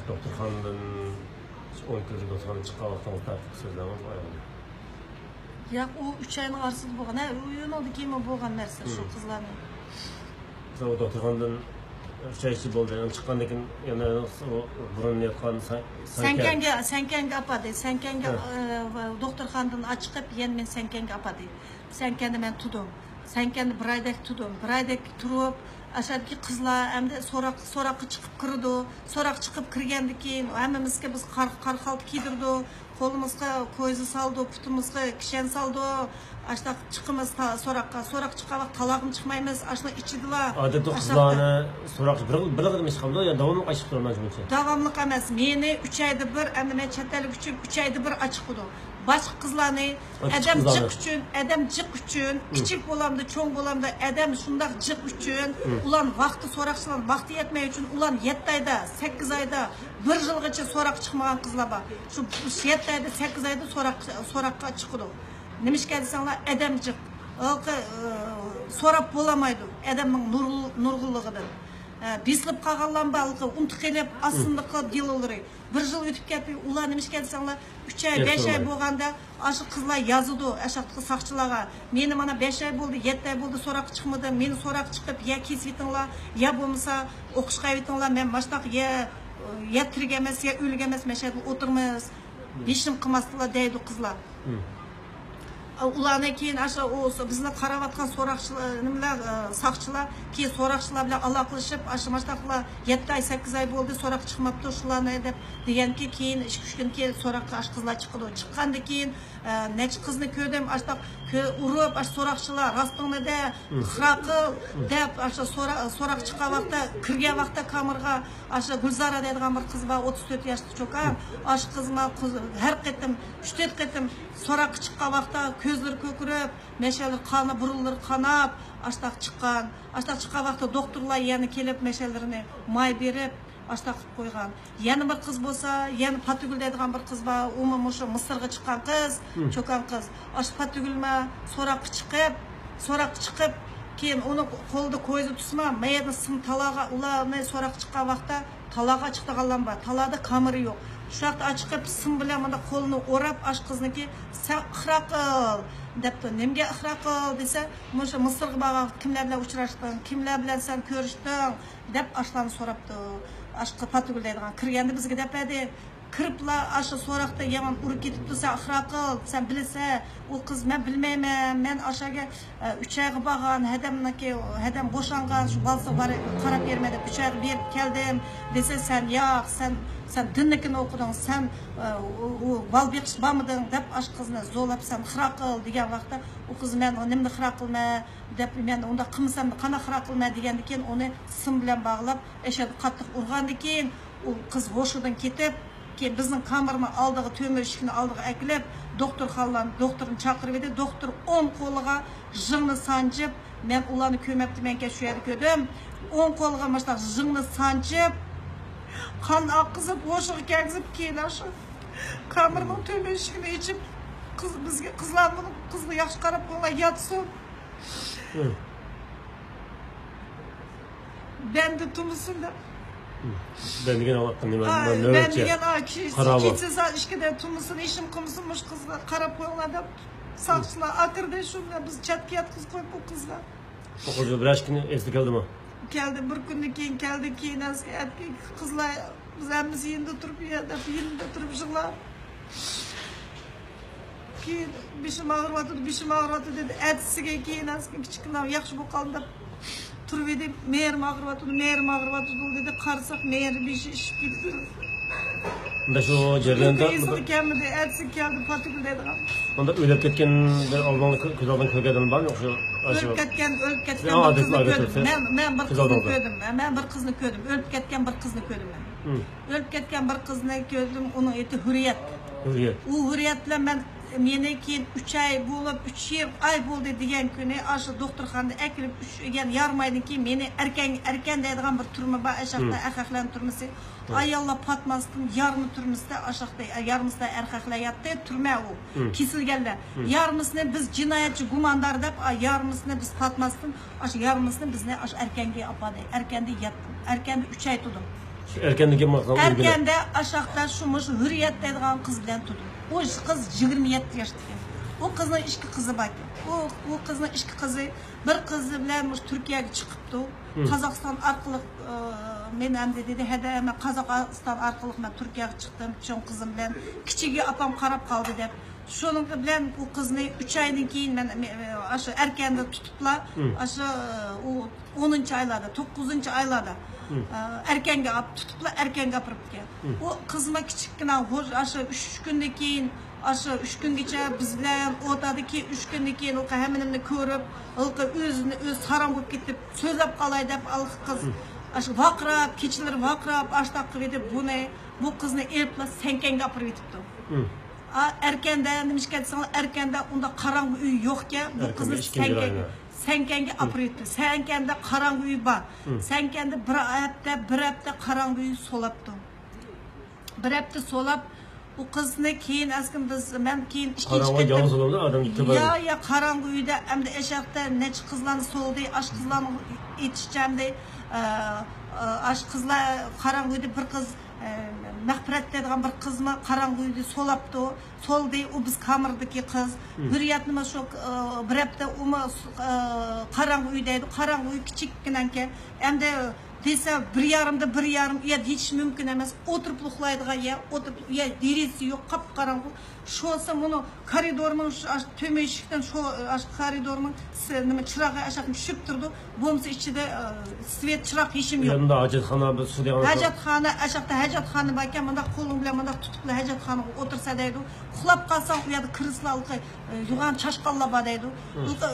doktorxonadan 10 kunlik doktorxonadan chiqqan vaqtda tartib so'zlamas ayollar. Yo'q, u 3 oyning orasida bo'lgan. Ha, uyinoldi keyin bo'lgan narsa shu qizlarning. O doktorxonadan 3 oy ichida bo'ldi. Chiqqandan keyin yana burun yotgan Sankanga apadi. Sankanga doktorxonadan chiqib, yana men Sankanga apadi. Sankanda men tudim. Sankanda bir oyda tudim. Bir oyda turib, ashadagi qizlar endi so'roqqa chiqib kirdi. So'roq chiqib kirgandan keyin hammamizga biz qarqalib kiydirdi. Qo'limizga ko'yzi soldi, putimizga kishan soldi. Ashta chiqimiz so'roq chiqqan vaqt talog'im chiqmaymiz. Ashta ichidilar. Odatda qizlarni so'roq bir qadam chiqamdi, yo davomli ochiq turmaydi. Davomli emas. Meni 3 oyda bir, endi men chetalik uchun 3 oyda bir ochiq qo'ydi. Boshqa qizlarni adam jiq uchun, kichik bo'lamda, cho'ng bo'lamda, adam shundoq jiq uchun, ular vaqti so'roqchilar vaqti yetmay uchun, ular 7 oyda, 8 oyda, 1 yilgacha so'roq chiqmagan qizlar bor. Shu 7 oyda, 8 oyda so'roqqa chiqdi. Nimishga desanglar, adam jiq. So'rab bo'lamaydi. Adamning nurg'unligidan. Besilib qolganlar balqi untiqilib aslında diloları. 1 yil o'tib ketdi. Ular nimishga desanglar, 3 oy, 5 oy bo'lganda aşı qizlar yozdi, ashaqtı saqchilarga. Meni mana 5 oy bo'ldi, 7 oy bo'ldi, so'roq chiqmadi. Meni so'roq chiqib, ya kesvitinglar, ya bo'lmasa o'qishga yetinglar. Men mashtaq ya tirik emas, ya o'lik emas, mashada o'tirmiz. Beshim qilmasdilar deydi qizlar. Ulardan keyin asha bizni qarab atgan so'roqchilar, nimalar, saqchilar, keyin so'roqchilar bilan aloqalashib, asha mashtaqlar 7 oy, 8 oy bo'ldi, so'roq chiqmabdi, shularni deb deganki, keyin 2-3 kun keyin so'roqqa ash qizlar chiqdi. Chiqqandan keyin necha qizni ko'rdim, ashta urib, ash so'roqchilar rostingni de, xiraqil deb asha so'roq chiqqan vaqtda, kirgan vaqtda kamerga asha Gulzara deydigan bir qiz bor, 34 yoshli cho'kan, ash qizma har qatim 3-4 qatim so'roq chiqqan vaqtda ko'zlari ko'kirib, meshalar qoni burunlar qanab, ashtaq chiqqan vaqtda doktorlar yana kelib meshalarini may berib, ashtaq qilib qo'ygan. Yana bir qiz bo'lsa, yana Patugul deydigan bir qiz bor, u o'sha Misrga chiqqan qiz, cho'kan qiz. Ash Patugulma so'roq chiqib, keyin uni qo'lda ko'zi tusma, mayadni sim talaga ularni so'roq chiqqan vaqtda talaga chiqdiganlar bor. Talada kamera yo'q. Shu vaqtda chiqib sim bilan mana qo'lni o'rab, ash qizniki sen ixraqil debdi. Nimga ixraqil desa, o'sha Misrga borgan kimlar bilan uchrashding, kimlar bilan sen ko'rishding deb ashlarni so'rabdi. Ashqa Patugul deydigan kirganda bizga depadi. Kiriblar asha so'roqda yomon urib ketibdi, sen ixraqil, sen bilsa, u qiz men bilmayman, men ashaga 3 oyga borgan, hadam bo'shangan, shu balsa qarab bermadi, 3 oyga berib keldim desa, sen yo'q, sen dinnikini o'qiding, sen u bal beqish bormiding deb ash qizni zo'lab sen xiraqil degan vaqtda u qiz men nimni xiraqilma deb men unda qilmasam qana xiraqilma degandan keyin uni sim bilan bog'lab eshadi qattiq urgandan keyin u qiz hoshidan ketib, keyin bizning kamerani oldiga to'mir eshikni oldiga akilib, doktorni chaqirib edi. Doktor 10 qo'liga jingni sanjib, men ularni ko'mabdi, menga shu yerda ko'rdim. 10 qo'liga mana jingni sanjib, qon oqizib, hoshiga kelgizib, keyin shu kameraning to'mir eshigini ichib, bizga qizlar buni qizni yaxshi qarab qo'ygan yotsin. Bende tumusun da. Ben degan oqtım nima ben degan kecha ishkida tumusun ishim qilmuş qizlar qarab qo'yinglar deb saqchilar akirdi, shunda biz chatga yotqizib qo'yib bu qizlar. O'quvchi bir kuni esda keldimi? Keldi, bir kundan keyin keldi, keyin qizlar biz hammiz yenda turib, yenda turib yig'lab. Keyin beshim og'riyapti dedi. Ertasiga keyin kichkina yaxshi bo'lib qoldi deb turib edi, merim og'riyapti dedi. Qarasak meri beshi ishib ketdi. Unda shu jarayonda kelmadi, ertasi keldi, Patugul deydigan. Unda o'lib ketgan oldingi ko'z oldidan ko'rganim bormi yo'qsa? O'lib ketgan men bir qizni ko'rdim. O'lib ketgan bir qizni ko'rdim men. O'lib ketgan bir qizni ko'rdim, uning eti Hurriyat. U Hurriyat bilan men meni keyin 3 oy bo'lib, 3 oy bo'ldi degan kuni ashu doktorxonada akilib 3 yarim oydan keyin meni erkan deydigan bir turma bor, ashaqda erkaklar turmasi. Ayollar patmasdan yarmi turmasida ashaqda yarmisida erkaklar yotdi, turma u. Kesilganlar. Yarmisini biz jinoyatchi gumondor deb, yarmisini biz patmasdan, ash yarmisini bizni ash erkanga opadi. Erkanda yotdim. Erkanda 3 oy turdim. Erkenden kim baksam Erkende aşağıda şumuş hürriyet dediğin kız bilen tutum. O kız 27 yaşta. O kızın iki kızı var. O kızın iki kızı, bir kızı bilen Türkiye'ye çıkıptı. Kazakistan arkalık men hem dedi hede men Kazakistan arkalık men Türkiye'ye çıktım. Şon kızım bilen kiçigi apam qarap kaldı dep. Şonun bilen o kızını 3 aydan keyin men aşı erkende tutupla aşı o 10. aylarda 9. aylarda erkenge ap tutupla erkenge apırıp gel. O kızıma kiçikkina aşı 3 günden keyin aşı 3 gün geçe biz bilen otadaki 3 günden keyin o hemenimni körüp o özünü öz haram bolup ketip sözlep kalay dep al kız aşı vakrap keçiler vakrap aştaq qilib edip bu kızını elipla senkenge apırıp etipti. Erkende demişken sana erkende onda karanlık üy yok ki bu kızı senkenge apırıp etti. Senkende karanlık üy var. Senkende bir hafta karanlık üy solaptı. Bir hafta solap o kızını keyin askin biz ben keyin işe çıktım. Ya karanlık üyde hem de eşakta neçe kızlarını soldu, aş kızlarını yetişeceğim de aş kızlar karanlık üyde bir kız Mahpirat dediğin bir kızma karanlık üyde solaptı. Soldu o biz kamırdaki kız. Hürriyetnime şu bir hafta o karanlık üydeydi. Karanlık üy küçükken ki hem de dese bir yarım ya hiç mümkün emez. Oturup luqlaydığa ya oturup ya derisi yok kapkaranlık. Şu olsa bunu koridorun tömeşikten şu koridorun nima çırağı aşağı düşüp durdu. Bomsa içinde svet çırak işim yok. Yanında hacetxana bir sudiyan. Hacetxana aşağıda hacetxana bakken manda kolun bilen manda tutup hacetxana otursa deydi. Xulap qalsang u yerda kırıslalık yuğan çaşqalla ba deydi.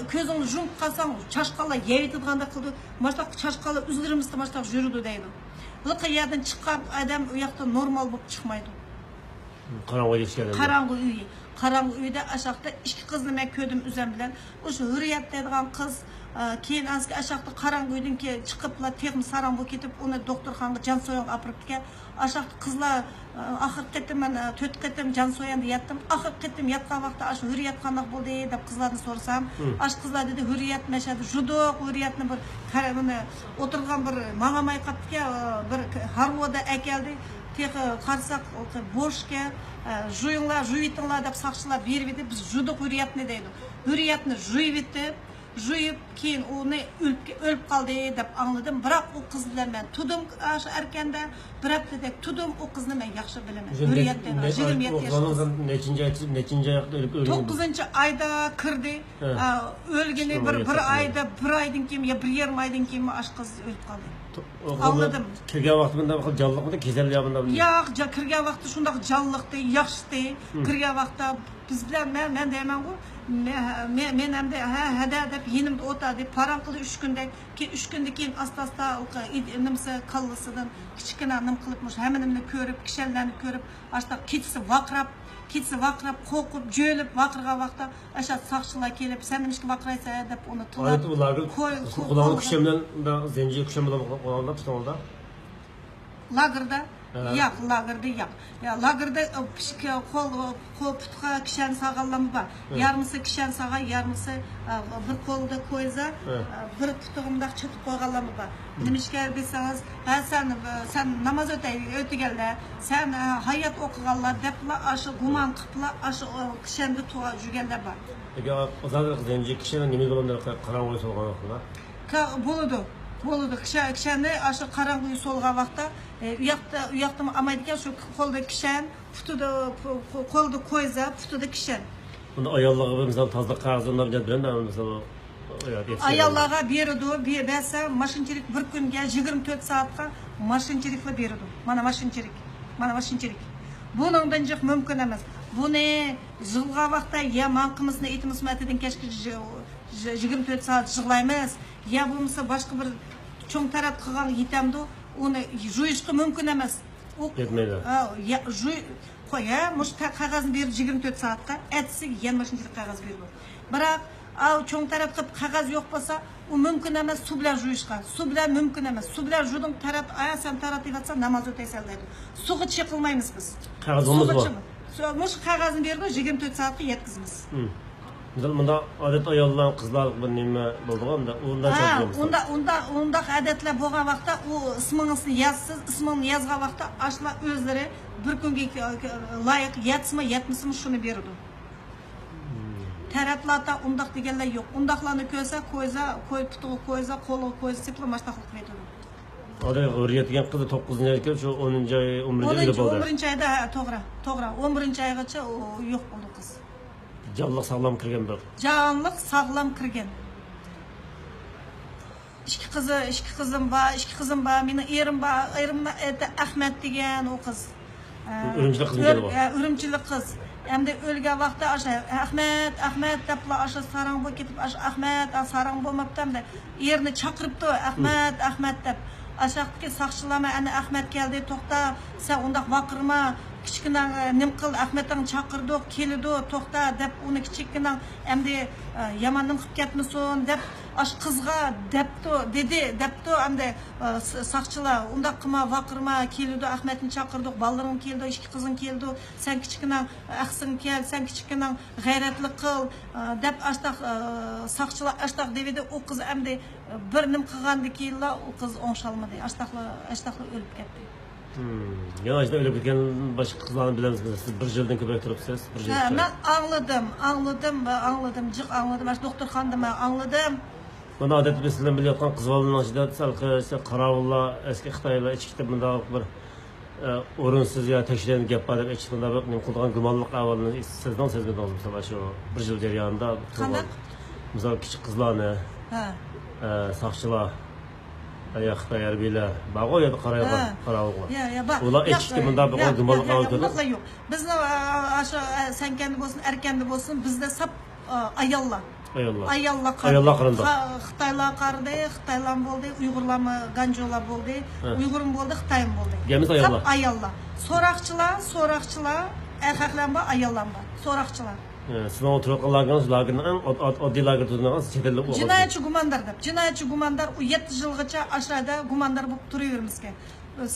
Közüngni jumup qalsang çaşqalla yeyitganda qildi. Maştaq çaşqalla üzlerimizde maştaq yürüdü deydi. Lıqı yerden çıqqan adam u yoqda normal bo'lib chiqmaydi. Karanlık üy. Karanlık üyde aşağıda iki kızını men köydüm üzem bilen. O şu hürriyet dediğin kız keyin aşağıda karanlık üyden ki çıkıpla teğim saran bu ketip onu doktorxanaga can soyan apırıp ke aşağıda kızlar ahir kettim men töt kettim can soyandı yattım. Ahir kettim yatkan vaqtda aş hürriyet qanaq boldu dep kızlardan sorsam aş kızlar dedi hürriyet meşedi judoq hürriyetni bir karamını oturgan bir magamay qaptı ke bir harvoda akeldi. Tek qarsak boşke juyunlar juyitinglar deb saqchilar berib edi biz juduq hürriyetni deydi. Hürriyetni juyib etib juyib keyin uni o'lib qoldi deb angladim. Biroq o qiz bilan men tudim erkanda bir haftada tudim o qizni men yaxshi bilaman. Hürriyetdan 27 yoshda. Nechinchi oyda o'lib 9-ayda kirdi. O'lgani bir ayda bir aydan keyin ya bir yarim aydan keyin ash qiz o'lib qoldi. Anladım. Kirgen vaqtında jallıqmı kesel yapında? Yo'q, kirgen vaqtda shundoq jalliqdi, yaxshidi. Kirgen vaqtda biz bilan men deyman ku men ham de hada deb yenimda o'tadi. Param qildi 3 kunda. 3 kundan keyin asta nimsa qallisidan kichkina nim qilibmish. Hammanimni ko'rib, kishanlarni ko'rib, asta ketisi vaqrab, qo'rqib, jo'lib vaqirgan vaqtda aşağı saqchilar kelib, sen nimishga vaqiraysa deb uni tilab. Ularni qulog'i kishamdan zenji kisham bilan qo'lda tutonda. Lagerda yo'q, lagerda yo'q. Ya lagerda qo'l putqa kishan saqallami bor. Yarmisi kishan saqa, yarmisi bir qo'lda qo'ysa, bir putug'imda chutib qo'yganlami bor. Nimishga desangiz, sen namoz o'tiganlar, sen hayot o'qiganlar debla aşı gumon qilibla aşı kishanda tuğa yurganlar bor. Agar o'zlar zenji kishan nima bo'lganlar qarang'u solgan vaqtda? Bo'ldi. Kishani aşı qarang'u solgan vaqtda u yoqda amaydigan shu qo'lda kishan, putida qo'lda qo'ysa, putida kishan. Buni ayollarga misol tozda qarzonlar bilan misol ayollarga berdi, bersa mashinchilik bir kunga 24 soatga mashinchilikla berdi. Mana mashinchilik. Buningdan jiq mumkin emas. Buni yig'ilgan vaqtda ya manqimisni etimiz matidan kechki 24 soat yig'laymiz, ya bo'lmasa boshqa bir cho'ng tarat qilgan yetamdi, uni juyishga mumkin emas. Yetmaydi. Qo'ya, mush qog'ozni berib 24 soatga, etsi yan mashinchilik qog'oz berdi. Biroq cho'ng tarat qilib qog'oz yo'q bo'lsa, u mumkin emas suv bilan juyishga. Suv bilan mumkin emas. Suv bilan juding tarat, sen tarat deyapsan, namoz o'taysan deydi. Suvga chiqilmaymiz biz. Qog'ozimiz bor. Mush qog'ozni berdi, 24 soatga yetkazamiz. Bunda adet ayollar kızlar bir nime bulduğum da ondan çok görmüşüm. Onda adetler boğan vakta o isminizni yazsız, ismini yazgan vakta aşılar özleri bir günge layık yetsin mi yetmesin mi şunu berdi. Taraflarda undaq deganlar yo'q. Undaqlarni ko'rsa, qo'y tutuğu koysa, qo'li koysa, seplamashtaxlik qiladi. Aday öğretken kızı 9. ayda şu 10. ay 11. ayda oldu. 11. ayda to'g'ri. 11. aygacha yo'q bo'ldi qiz. Canlıq sağlam kirgen bir. Canlıq sağlam kirgen. İki kızım var, mening erim var. Erimni Ahmet degan o qiz. Ürümçili kız mı geldi bu? Ürümçili kız. Hem de ölgen vakti aşa Ahmet depla aşa sarang bu ketip aşa Ahmet sarang bo'lmabdi hamda erini chaqiribdi Ahmet deb. Aşağıdaki saqchilama ana Ahmet geldi to'xta sen undaq vaqirma kichkina nim qil Ahmetdan chaqirdi keldi to'xta deb uni kichkina hamda yamannim qilib ketmasin deb aş qizga debdi hamda saqchilar undaq qilma vaqirma keldi Ahmetni chaqirdik balaring keldi ikki qizing keldi sen kichkina aqsing kel sen kichkina g'ayratli qil deb ashtaq saqchilar ashtaq dedi o qiz hamda bir nim qilgandan keyin o qiz o'ngshalmadi ashtaqlar o'lib ketdi. Ya işte öyle bitken başka kızlarını bilemiz siz bir yıldan köpek turupsiz. Ben anladım, cık anladım. Aş doktorxonada men anladım. Bunda adet bizden bilayotgan kız balının aşıda salqı işte Qaravulla eski Xitoylar ichki bunda bir o'rinsiz ya tekshirgan gap bor deb aytishganda men qilgan gumonliq avalini sizdan sezgan oldum sabah şu bir yil jarayonida. Qanday? Misal kichik qizlarni saqchilar ya Xitoy harbiylar bag'o ya Qaravulla. Ya bak. Ular ichki bunda bir gumonliq aval yo'q. Bizni aşa senkende bo'lsin, erkende bo'lsin, bizda sap ayollar. Ayollar qirindi. Xitoylar qardi, Xitoylar bo'ldi, Uyg'urlarmi, Ganjolar bo'ldi, Uyg'urim bo'ldi, Xitoyim bo'ldi. Gemiz ayollar. Ayollar. So'roqchilar, erkaklar bor, ayollar bor. So'roqchilar. Sizin oturganlarınız lagerden oddiy lager tutunağınız çetellik oldu. Jinoyatchi gumondor 7 yilgacha aşağıda gumondor bo'lib turavermizga.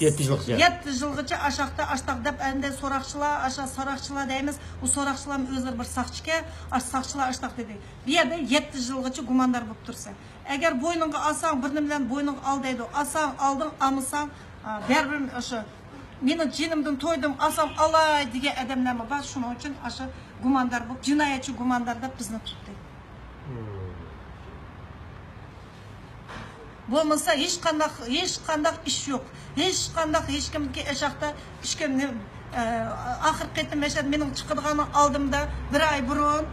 7 yilgacha. 7 yilgacha ashtaq deb endi so'roqchilar deymiz. U so'roqchilar o'zlari bir saqchika, saqchilar ashtaq dedi. Bu yerda 7 yilgacha gumondor bo'lib tursa, agar bo'yningga olsang, bir nima bilan bo'yningga ol deydi. Olsang, olding, olmasang, baribir o'sha meni jinimdan to'ydim, olsam olay degan odamlar bor. Shuning uchun o'sha gumondor bo'lib, jinoyatchi gumondor deb bizni tutdi. Bo'lmasa hech qanday ish yo'q. Hech kimga ashaqda ishkimni axir qaytim yashad mening chiqadigan oldimda bir ay burun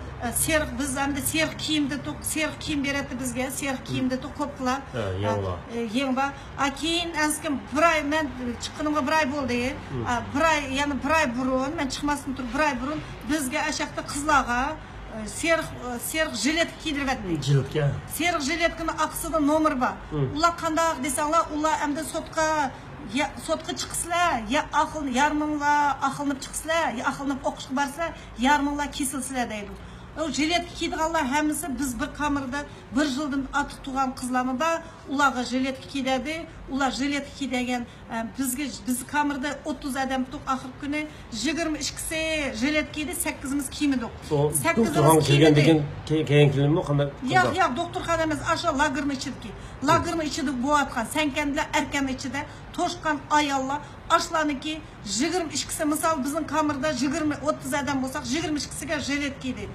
seriq biz hamda seriq kiyimda seriq kiyim beradi bizga seriq kiyimda ko'plar yengba keyin askim bir ay men chiqqanimga bir ay bo'ldi bir ay burun men chiqmasdan turib bir ay burun bizga ashaqda qizlarga seriq jilet kiydiribdi. Jiletga. Seriq jiletkani aqsida nomer bor. Ular qanday desanglar, ular hamda sotqa chiqsizlar, ya yarminglar aqlnib chiqsizlar, ya aqlnib o'qishga borsizlar, yarminglar kesilsizlar deydi. O jilet kiydirganlar hammasi biz bir kamerada bir yildan ortiq turgan qizlarni da ularga jilet kiydadi. Ular jilet kiydirgan biz kamerada 30 odam turib oxir kuni 22si jilet kiydi, 8imiz kiymedik. 8imiz kiymedik. Keyin kilimmi qanday? Yo'q, doktorxona emas, asha lagerni ichidiki. Lagerni ichida bo'yatgan, sankanlar erkan ichida to'shqan ayollar ashlarniki 22si misol bizning kamerada 20-30 odam bo'lsak 22siga jilet kiydi.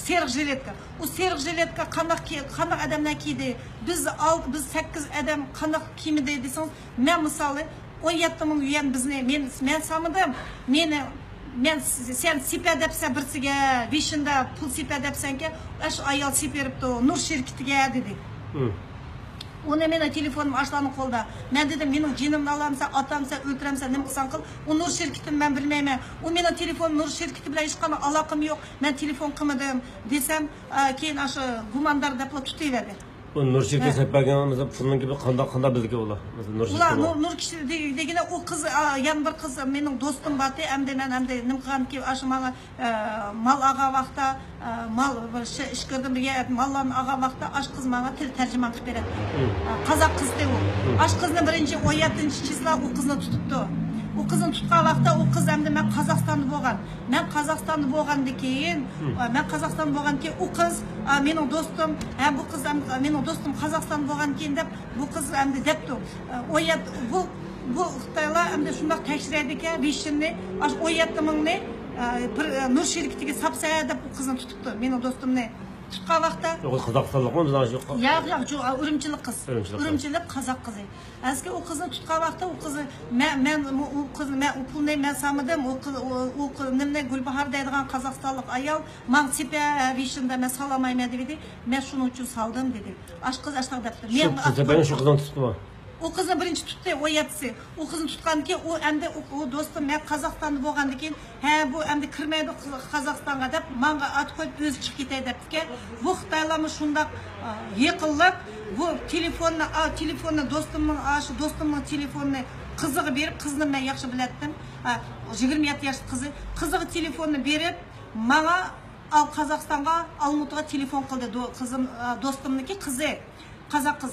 Seriq jiletka. O seriq jiletka qanday odamlar kiydi? Biz 8 odam qanday kiyimda desang, men misol 17 ming yuan bizni men samadim. Men sen sipa debsan birsiga 5inda pul sipa debsanki, ash ayol siperibdi, Nur shirkitiga dedi. Onu meni telefonim ashlarning qo'lda. Men dedim, mening jinimni olamsan, otamsan, o'ltiramsan, nima qilsang qil. U Nur shirkitini men bilmayman. U meni telefon Nur shirkiti bilan hech qanday aloqam yo'q. Men telefon qilmadim desam, keyin o'sha gumondor deb tutaverdi. Bu Nur shirkiti sepberganimizda pulning gibi qanday bizga ular. Nur shirkiti degina u qiz, yana bir qiz mening do'stim bordi, hamda men nima qilganki, o'sha menga mal olgan vaqtda mal ish ko'rdim, mallarni olgan vaqtda ash qiz menga til tarjimon qilib beradi. Qozoq qizdi u. Ash qizni birinchi 17-chislar u qizni tutibdi. o kızın tutkan vakta o kız hem de ben Kazakistan'da boğan. Ben Kazakistan'da boğan dekeyin. Ben Kazakistan'da boğan ki o kız benim dostum. Hem bu kız benim dostum Kazakistan'da boğan ki bu kız hem de depti. O yet bu Xitaylar hem de şundak teşhiredi ki Rişinni o yettimin ne Nur şirketiga sapsaya deb o kızını tutuptu. Benim dostum ne? Tutkan vakta. Yok Kazakistanlık mı? Bizden yok. Yok, Ürümçilik kız. Ürümçilik Kazak kızı. Eski o kızını tutkan vakta o kızı o pulni men samadım. O kız nimne Gülbahar deydigan Kazakistanlık ayol man sipe Rişinde men salamayman dedi. Men şunun için saldım dedi. Aş kız aşağı depti. Ben şu kızdan tuttum. O kızı birinci tuttu, o yetsi. O kızını tutkandı ki, o hem de o dostum ben Kazakistan'da boğandı ki, bu hem de kirmeydi Kazakistan'a dep, manga at koyup özü çık gitey depti ki, bu Xitaylarımız şundak yıkıllık, bu telefonunu dostumun telefonunu kızığı berip, kızını ben yaxşı bilettim, 27 yaşlı kızı, kızığı telefonunu berip, bana al Kazakistan'a, Almut'a telefon kıldı kızım, dostumdaki kızı, Kazak kız.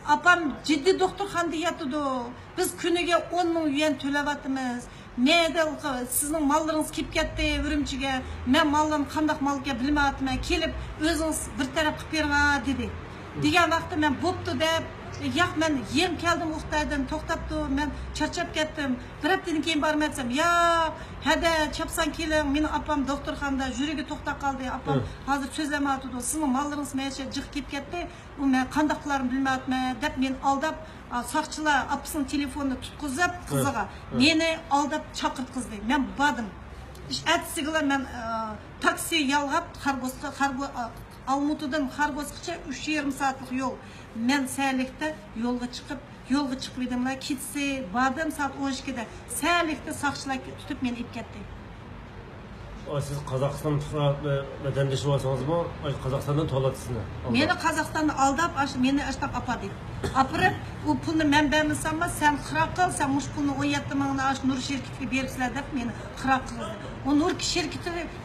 Apam ciddi doktorxonada yotdi. Biz kuniga 10 ming yuan to'layapmiz. Menda sizning mollaringiz kelib ketdi Urumchiga. Men mollarni qanday molga bilmayapman. Kelib o'zingiz bir taraf qilib bering dedi. Degan vaqtda men bo'pti deb, yo'q men yem keldim Xitoydan, to'xtabdi. Men charchab ketdim. Bir haftadan keyin bormaysam, yo'q, hada chapsan keling. Meni apam doktorxonada yuragi to'xtab qoldi. Apam hozir so'zlamayapti. Sizning mollaringiz menga jiq kelib ketdi. U men qanday qilarim bilmayapman deb men aldab soqchilar apasining telefonini tutqizib qiziga meni aldab chaqirtqizdi. Men bordim. Ertasiga men taksi yalg'ab Almut'dan Xargosgacha 3,5 saatlik yo'l. Men saylikda yo'lga chiqib edimlar. Ketsi, bordim soat 12da. Saylikda soqchilar tutib meni ib ketdi. Siz Qozog'iston vatandoshi bo'lsangiz-mi, Qozog'istondan to'latsizmi? Meni Qozog'istonda aldab, meni ashtaq apadi. Apirib, u pulni men bermasamma, sen qira qil, sen mush pulni 17 mingni ash Nur shirkatiga bersizlar deb meni qira qildi. O Nur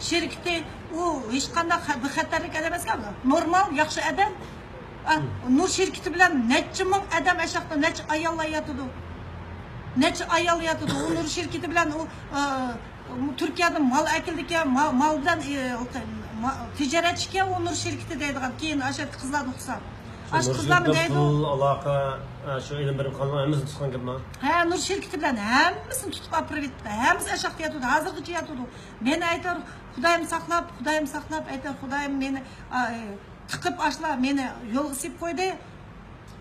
shirkati u hech qanday xatarlik adam emas, normal, yaxshi adam. Nur shirkati bilan necha ming adam ashaqda necha ayollar yotadi. Necha ayol yotadi. U Nur shirkati bilan u Türkiye'de mal ekildik ya maldan ticaretçiye o Nur şirketi deydigan keyin aşağı kızlar doksan. Aş kızlar mı deydi? Alaka şu ilim birim kanlı hemimizni tutkan gibi mi? He Nur şirketi bilen hemmisini tutup apırıp etti. Hemmisi aşağı yatıyordu, hazırgıcı yatıyordu. Beni aytar Xudayım saklap aytar Xudayım beni tıkıp aşla beni yolga sip koydu.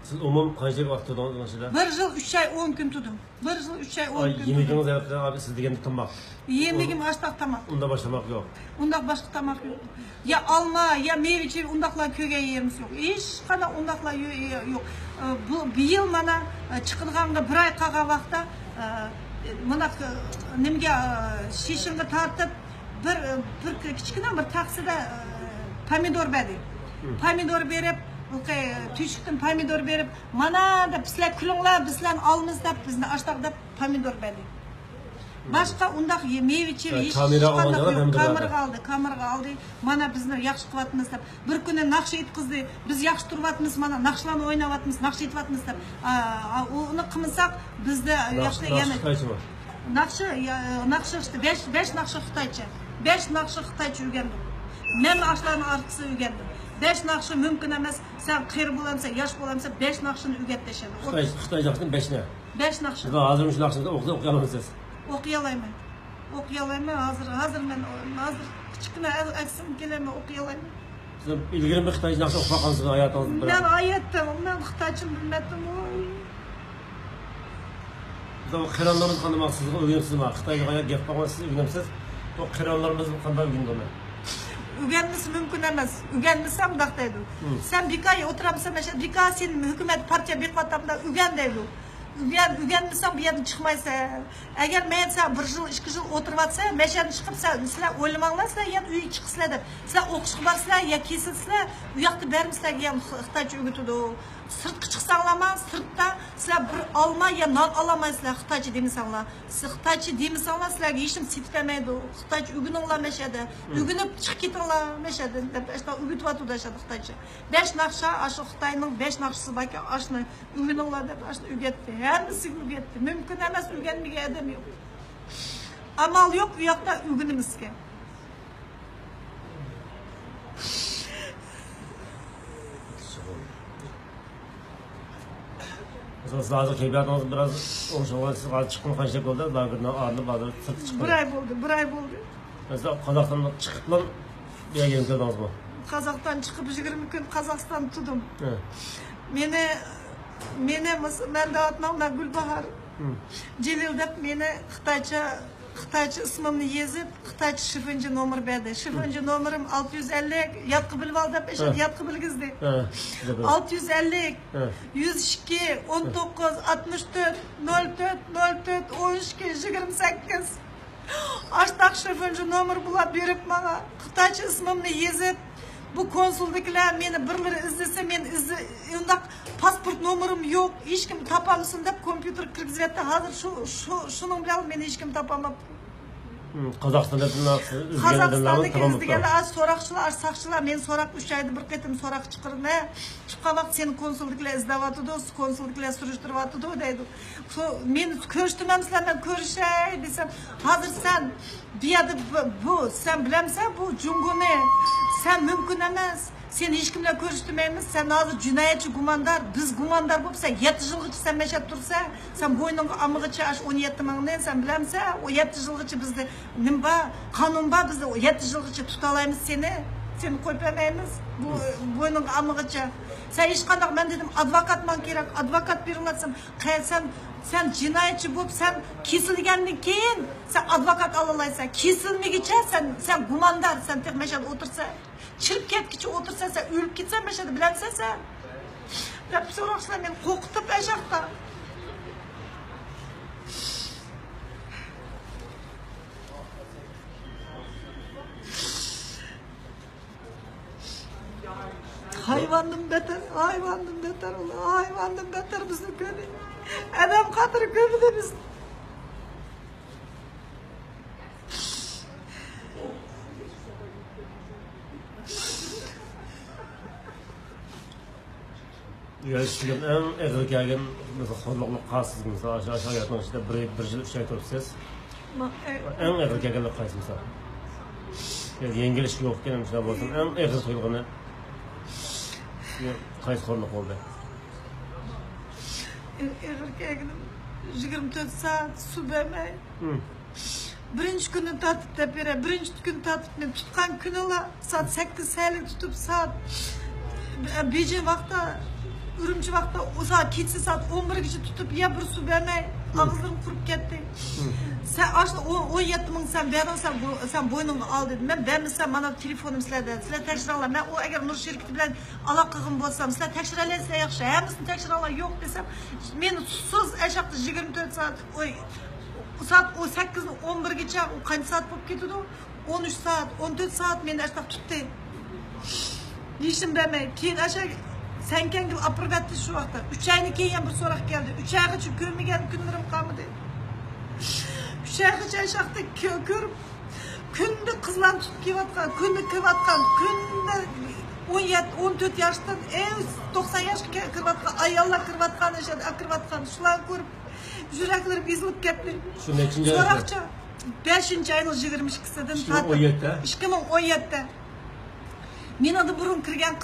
Siz umum qancha vaqt turdingiz mana Bir yıl 3 ay 10 gün tuttum. Bir yıl 3 ay 10 gün. Yemeğiniz yaptı abi siz deganda tamak. Yemeğim açtak tamak. Unda başlamak yok. Undaq başqa tamak yok. Ya alma, ya meyve undaqlar köge yerimiz yok. Hiç qana undaqlar yok. Bu yıl mana chiqilganga bir ay qolgan vaqtda mana nimga shishinga tortib bir kichkina bir taksida pomidor berdi. Pomidor berib tüşükten pomidor berib, mana deb sizlar kulinglar, bizlar olmiz deb bizni ashtaq deb pomidor berdi. Boshqa undaq meyve-chir hech kameraga oldi. Mana bizni yaxshi qilyapmiz deb. Bir kuni naqsh yetkizdi. Biz yaxshi turyapmiz, mana naqshlarni o'ynayapmiz, naqsh yetyapmiz deb. Uni qilmasak bizda yaxshi yana naqsh işte 5 naqsh Xitoycha. 5 naqsh Xitoycha o'rgandim. Men ashlarni orqasi o'rgandim. 5 naqshi mumkin emas. Sen qir bo'lamsan, yosh bo'lamsan, 5 naqshini o'rgatishadi. Xitoy naqshidan 5 ne? 5 naqsh. Hozir shu naqshni o'qiy olasiz. O'qiy olmayman. Hozir men kichkina aksim kelaman, o'qiy olmayman. Siz ilgari bir Xitoy naqshi o'qigansiz hayotingizda? Men hayotda, men Xitoycha bilmadim. Siz qironlarimiz qanday maqsadga o'rgansizmi? Xitoyga gap qilgansiz, o'rgansiz. O qironlarimiz qanday o'rgandimi? Ügenmesi mümkün emez. Ügenmesem dak deydi. Sen bir ay oturamsan mesela bir ay senin hükümet partiya bir vatanda ügen deydi. Ügenmesem bir yerden çıkmaysa, eğer mesela bir yıl, 2 yıl oturvatsa, meşeden çıkıp sizler oylamağlar, sizler yan üye çıkısılar dep. Sizler okuşuk varsızlar, ya kesilsizler, uyakta vermişler, yan Xitaycha ügütüdü. sırtqı çıqsanglarma, sırtda sizlar bir alma ya nan alamaysizlar Xitoycha demasanglar. Siz Xitoycha demasanglar sizlarga hech kim setib bermaydi. Xitoycha o'rganinglar mashada. O'rganib chiqib ketinglar mashada deb ashta o'rgatyapti ashada Xitoycha. 5 naqsha, ashu Xitoyning 5 naqshasi bor ekan, ashuni o'rganinglar deb ashta o'rgatdi. Hammasiga o'rgatdi. Mumkin emas o'rganmagan odam yo'q. Amal yo'q u yoqda o'rganimizga. Sizlarning kayfiyatingiz biroz o'ng'ishlansiz hali chiqqan qancha bo'ldi? Lagerdan arni bazar sirtga chiqqan. Bir ay bo'ldi. Mesela Qozog'istondan chiqib bu yerga keldingizmi? Qozog'iston chiqib 20 kun Qozog'iston turdim. Meni men da'vatnomda Gulbahor Jalil deb meni Xitoycha ismimni yezib, Xitoycha shifrinchi nomer berdi. Shifrinchi nomerim 650, yodqi bilib ol deb yodqi bilgizdi. 650 102 19 64 04 04 12 28. Aştaq shifrinchi nomer bular berib menga Xitoycha ismimni yezib, bu konsuldagilar meni birlari izlasa, men undaq pasport nomerim yo'q, hech kim topolmasin deb kompyuter kirgizyapti. Hozir shuning bilan meni hech kim topolmabdi. Qozog'istonda izlaganlar so'roqchilar, saqchilar men so'roq 3 oyda bir qatim so'roq chiqirdim. Chiqqan vaqt seni konsuldagilar izlayotdi, konsuldagilar surishtiryotdi deydi. Men ko'rishtirmamsizlar, men ko'rishay desam, hozir sen bu sen bilamsan bu junguni sen mumkin emas. Sen hech kim bilan ko'rishtirmaymiz. Sen hozir jinoyatchi gumondor, biz gumondor bo'lsa 7 yilgacha sen mashab tursa, sen bo'yningga amig'icha 17 mingdan sen bilamsan, o 7 yilgacha bizda nima qonun bor, biz 7 yilgacha tuta olamiz seni. Seni qo'yib bermaymiz. Bu bo'yningga amig'icha. Sen hech qanday men dedim advokatman kerak, advokat beringlatsam, sen jinoyatchi bo'lib, sen kesilgandan keyin sen advokat ola olmaysan. Kesilmagicha sen gumondor, sen tek mashab o'tirsa chirib ketkicha o'tirsa, sen o'lib ketsan, mashada bilamsan sen. Deb so'roqchilar meni qo'rqitib ashaqda. Hayvandan beter bizni ko'rdi. Adam qadri ko'rdi biz. Yaşadığım en ağır gelgen mesela xorluqni qasiz mesela aşağı yatmak işte bir yıl 3 ay turibsiz. En ağır gelgenler qaysi mesela? Yani yengil ish yo'qkan mesela bo'lsin, en ağır to'yg'ini qaysi xorluq bo'ldi? Ağır gelgenim 24 saat su bermay. Birinchi kuni tartibda beradi. Birinchi kun tartibni tutgan kunilar soat 8 saylik tutib soat beji vaqtda Ürümçi vaqtda o saat ketsi saat 11gacha tutib ya bir su bermay og'izlarim qurib ketdi. Sen aslında 17 ming sen berdingsan, sen bo'yningga ol dedim. Men bermasam mana telefonim sizlarda. Sizlar tekshiringlar. Men agar Nur sherkiti bilan aloqam bo'lsam, sizlar tekshiralaysizlar yaxshi. Hammasini tekshiringlar yo'q desam, men siz ashaqda 24 soat saat 8 ni 11gacha u qancha soat bo'lib ketadi? 13 soat, 14 soat meni ashaqda tutdi. Yishim bermay, keyin ashaq sen kendi apırgattı şu vakta. 3 ayını keyin bir sorak geldi. 3 aygacha ko'rmagan kunlarim qolmadi. 3 aygacha ashaqda ko'rib, kunda qizlar tutib kelayotgan, kunda kiryotgan, kunda 17-14 yoshdan 90 yoshga kiryotgan ayollar kiryotgan, kiryotgan. Shularni ko'rib yuraklarim ezilib ketdi. Shu nechinchi so'roqcha 5-ayning 22sidan 2017da. Meni burun kirgan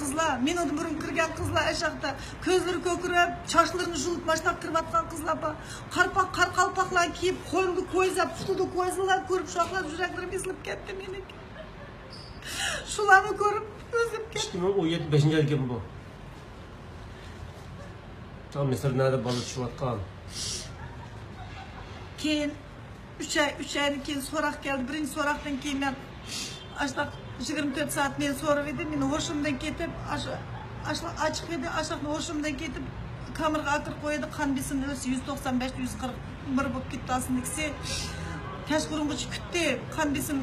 qizlar ashaqda ko'zlari ko'kirib, sochlarini yulib mashlab kiryotgan qizlar bor. Qarqalpoqlar kiyib, qo'lni qo'yzab, putida qo'ysalar ko'rib shoqlar yuraklarim ezilib ketdi meni. Shularni ko'rib o'zim ketdim. 2017 ekan bu. Tam Misrda bola tushayotgan. Keyin 3 oydan keyin so'roq keldi. Birinchi so'roqdan keyin men ashaq 24 saat men so'rab edim, men hoshimdan ketib, ochiq edi, ashaqni hoshimdan ketib, kameraga akirib qo'ydi, qon besimni o'zi 195 141 bo'lib ketdi aslindagisi. kechqurungacha kutdi. Qon besim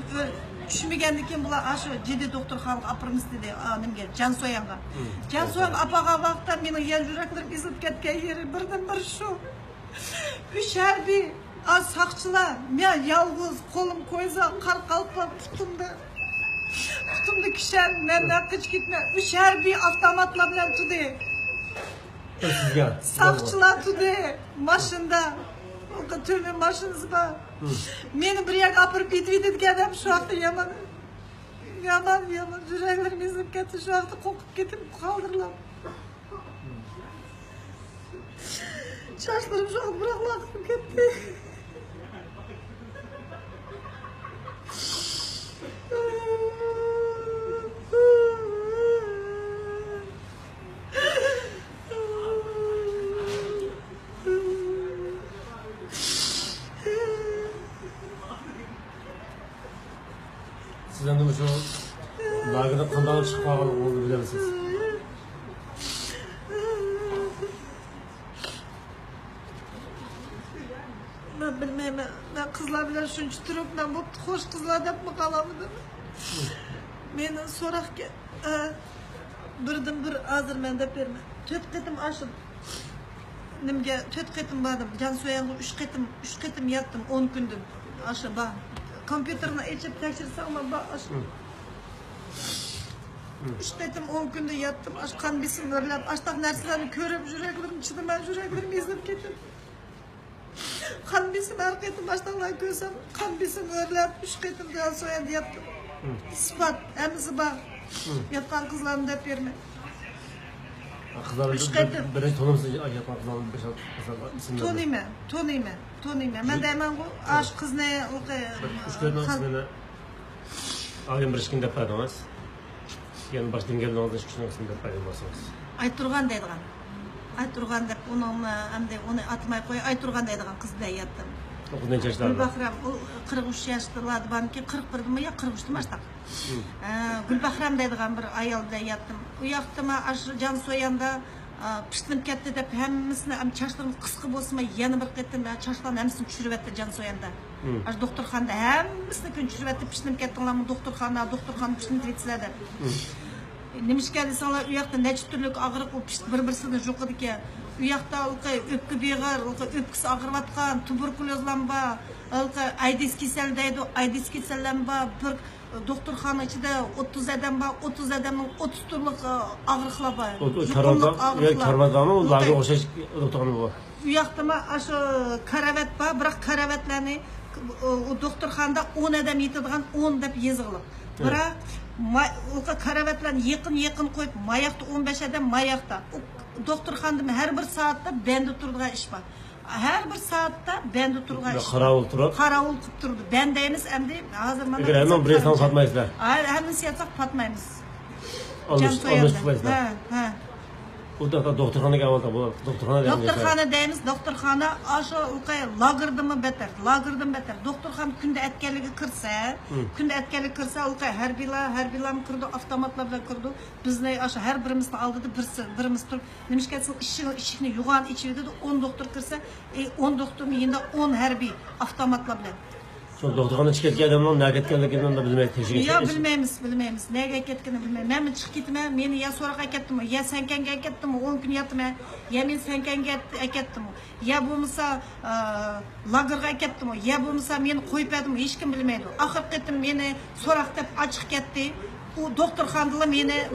tushmagandan keyin bular shu jiddiy doktorxonaga apiramiz dedi nimga Jansoyanga. Jansoyan apaga vaqtda mening yer yuraklarim ezilib ketgan yeri birdan-bir shu. 3 harbiy saqchilar, men yolg'iz qo'lim qo'ysa qarqalpa putumda kishan, mendan qich ketma. 3 harbiy avtomatlar bilan turdi. Saqchilar turdi mashinada. O tövbe maşınız var. Beni bir yer apırıp gitmeydi adam şu hafta yaman. Yaman. Yüreklerim ezilip gitti. Şu hafta kokup gittim kaldırılam. Çarşlarım şu an bırakmak gitti. Sizden de şu lagerda qanday chiqib qolganligini bilasiz. Ben bilmeyim. Ben kızlar bilen şunca türüpten bu hoş kızlar dep mi kalamadım? Meni sorak ki birden bir hazır men dep berme. 4 ketim aşın. Nimge 4 ketim bardım. Jansoyanga 3 ketim yattım 10 gündüm. Aşı ba. Kompüterine içip tekşirsem ama ba aşı. 3 ketim 10 günde yattım. Aş kan besim örlep. Aştak narsalarını körüp yüreklerim içinde ben yüreklerim ezilip kettim. Kan besim her ketim baştan görsem kan besim örlep 3 ketim Jansoyanda yattım. İspat emzi ba. Yatkan kızlarını dep berme. Kızlar birinci tonumsuz yapan kızların 5-6 isimleri. Tonuyma. Ben de hemen bu aşk kız ne o ki. Üçlerin ismini ayın bir işkinde paylaşmaz. Yani baştan gelin olduğu işkinin ismini paylaşmazsınız. Ayturgan deydigan. Ayturgan dep onu atmay koy. Ayturgan deydigan kız bilen yattım. O neçe yaşlarda? Gülbahram 43 yaşlılardı banki 41 mi ya 43 mi açtık. Gülbahram deydigan bir ayol bilen yattım. O yaktıma aşı Jansoyanda piştinip ketdi dep hemmisini çarşlarım kısqı bolsa yana bir ketdim çarşlarni hemmisini tushirib etdi Jansoyanda. Aş doktorxonada hemmisini kun tushirib etdi piştinip ketdilarmi doktorxona piştinip etsizlar dep. Nimishga desalar u yoqda necha turlik og'riq u bir-birsini yo'q ekan. U yoqda o'pka beg'ir, o'pkasi og'riyotgan, tuberkulozlar bor, AIDS kasali deydi, AIDS kasallar bor. Bir doktorxona ichida 30 odam bor, 30 odamning 30 turlik og'riqlar bor. Karmadami ularga o'xshash doktorxona bor. U yoqda shu karavat bor, biroq karavatlarni o doktorxonada 10 odam yetadigan 10 deb yozilgan. Biroq o karavatlarni yaqin qo'yib, mayaqda 15 odam mayaqda. Doktorxonada har bir soatda benda turadigan ish bor. Har bir soatda benda turadigan ish. Qarovul turib. Qarovul qilib turdi. Benda emas, endi hozir mana. Agar hamma bir inson fatmaysizlar. Hammasi yataq fatmaymiz. Alıştırsınlar. Ha. O da doktorxonaga avvalda bu doktorxona deymiz. Doktorxona aşu lagerdan beter. Doktorxona kunda etganligi kirsa, harbiylar kirdi, avtomatlar bilan kirdi. Bizni aşu har birimizni oldida birimiz turib, nimishga eshikni yug'an ichida 10 doktor kirsa, 10 doktorning yenda 10 harbiy avtomatlar bilan. Şu doktorxona chiqib ketgan odamlar nega ketganligini da bilmaydi tekshirish. Yo, bilmaymiz. Nega ketganini bilmayman. Men chiqib ketdim, meni ya so'roqqa ketdimmi, ya Sankanga ketdimmi, 10 kun yotdimmi, ya men Sankanga ketdimmi, ya bo'lmasa lagerga ketdimmi, ya bo'lmasa meni qo'yib yotdimmi, hech kim bilmaydi. Oxir ketdim, meni so'roq deb ochiq ketdi. O doktorxonalar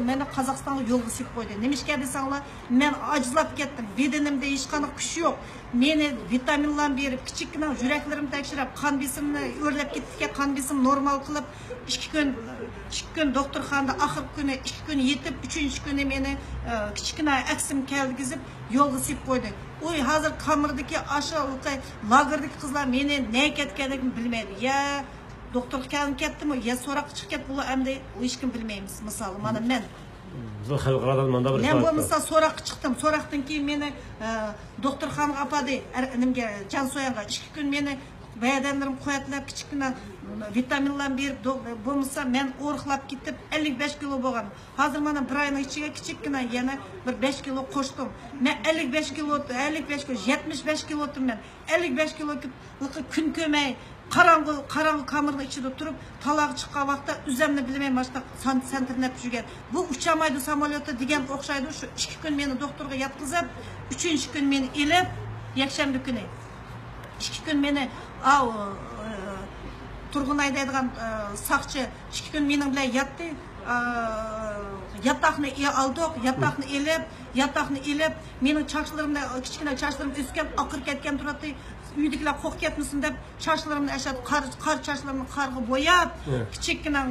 meni Qozog'istonga yo'lga silib qo'ydi. Nimishga desanglar, men ajizlab ketdim. Bedenimda hech qanday kuch yo'q. Meni vitaminlar berib, kichikgina yuraklarim tekshirib, qon besimni o'rlab ketdi, qon besim normal qilib, 2 kun doktorxonada oxirgi kuni 2 kun yetib, 3-kuni meni kichikgina aksim kelgizib, yo'lga silib qo'ydi. Oy, hozir kamirdagi aşağı lagerdagi qizlar meni ne ketganligini bilmaydi. Ya doktorga ketdimi, ya so'roq chiqib ketdi, bu endi hech kim bilmaymiz. Masalan, mana men Men bo'lmasa so'roq chiqdim. So'roqdan keyin meni doktorxonaga apadi, nimga Jansoyanga 2 kun meni bayadanlarim qo'yatlar, kichikgina vitaminlar berib, bo'lmasa men o'rxlab ketib 55 kilo bo'lgan. Hozir mana bir oyning ichiga kichikgina yana bir 5 kilo qo'shdim. Men 75 kilo 75 kilo 75 kilo men 55 kilo kun ko'may Қараңғы камерның ішінде тұрып, талағы шыққан уақытта үземні білмей машта сәнтірнеп жүрген. Бұл ұшамайды самолеті деген оқшайды. 2 күн мені докторға яткызып, 3-ші күн мені еліп, якшәмбі күні. 2 күн мені тұрғын айдайдыған сақчы 2 күн менің біле ятты. Ятақны алдық, ятақны еліп, менің чашыларымда, кішкене чашыларым өскен, ақыр кеткен тұрады. Үйдікілер қоқ кетмісін деп, чашыларымды әшет, қар чашыларымды қарға бояп, кішкене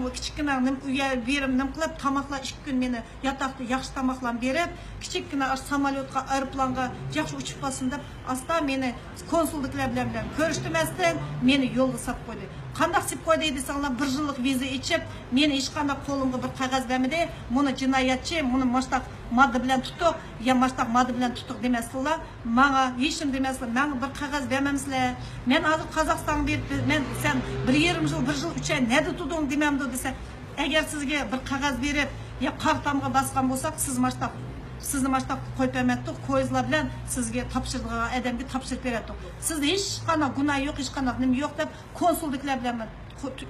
үйе берім нім қылып, тамақла 2 күн мені ятақты яқшы тамақлан беріп, кішкене самолетқа, аэропланға жақшы ұшып басын деп, аста мені консулдықлер білем көріштіместен, мені елді сап қойды. Қандақ сеп қойды еді саңла 1 жылық виза ечіп, мені ешқанда қолымға бір қағаз бәмеде, мұны жинаятчы, мұны маштақ мады білен тұттық, я маштақ мады білен тұттық демесілі, маңа ешім демесілі, маңа бір қағаз бәмемсілі, мен азыр Қазақстан беріп, мен сен 1,5 жыл, 1 жыл, 3 ай нәді тұдың демемді десе, әгер сізге бір қағаз беріп, я қартамға басқан болсақ, сізді маштақ қойып әметтік, қойызла білен сізге тапшырдыға, әдемге тапшырып береттік. Сізді ешқана гүнай жоқ, ешқана нем жоқ деп, консулдықлер білен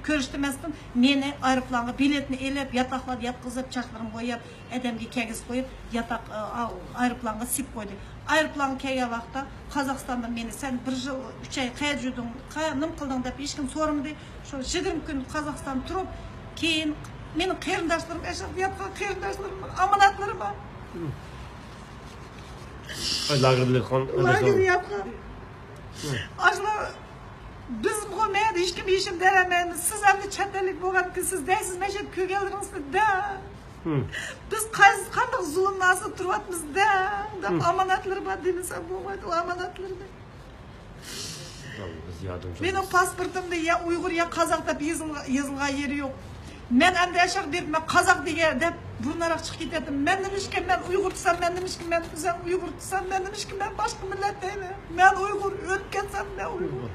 көріштіместін, мені аэропланға билетini еліп, ятақларды ятқызып, чашыларын қойып, әдемге кәгіз қойып, аэропланға сеп қойды. Аэропланға кәге вақта Қазақстанда мені сән 1 жыл, 3 ай қай жүрдің, нім қылдың деп, ешкім сорымды, 20 күн Қазақстан тұрып, кейін менің қиырындашларым, әшіқ ятқан қиырындашларым, аманатларым ба. Лагер ятқан. Ашыла, біз бұғымайды, ешкім дәрәмәйміз. Сіз әмді чәтәлік болған кі, сіз дәйсіз мәшет көгелдіріңізді, да. Біз қандық зұлым насып тұрватымыз, да. Аманатлар ба демесе болмайды, аманатларды. Менің паспортымды я ұйғыр, я қазақ деп езілға ері жоқ. Мен әмді әшақ беріп, мен қазақ деген деп бұрнарақ шық кетедім. Мен немішкен, мен ұйғыр тұсам, мен немішкен, мен ұйғыр тұсам, мен немішкен, мен башқы милләт деймі. Мен ұйғыр, өтіп кетсам, мен ұйғыр.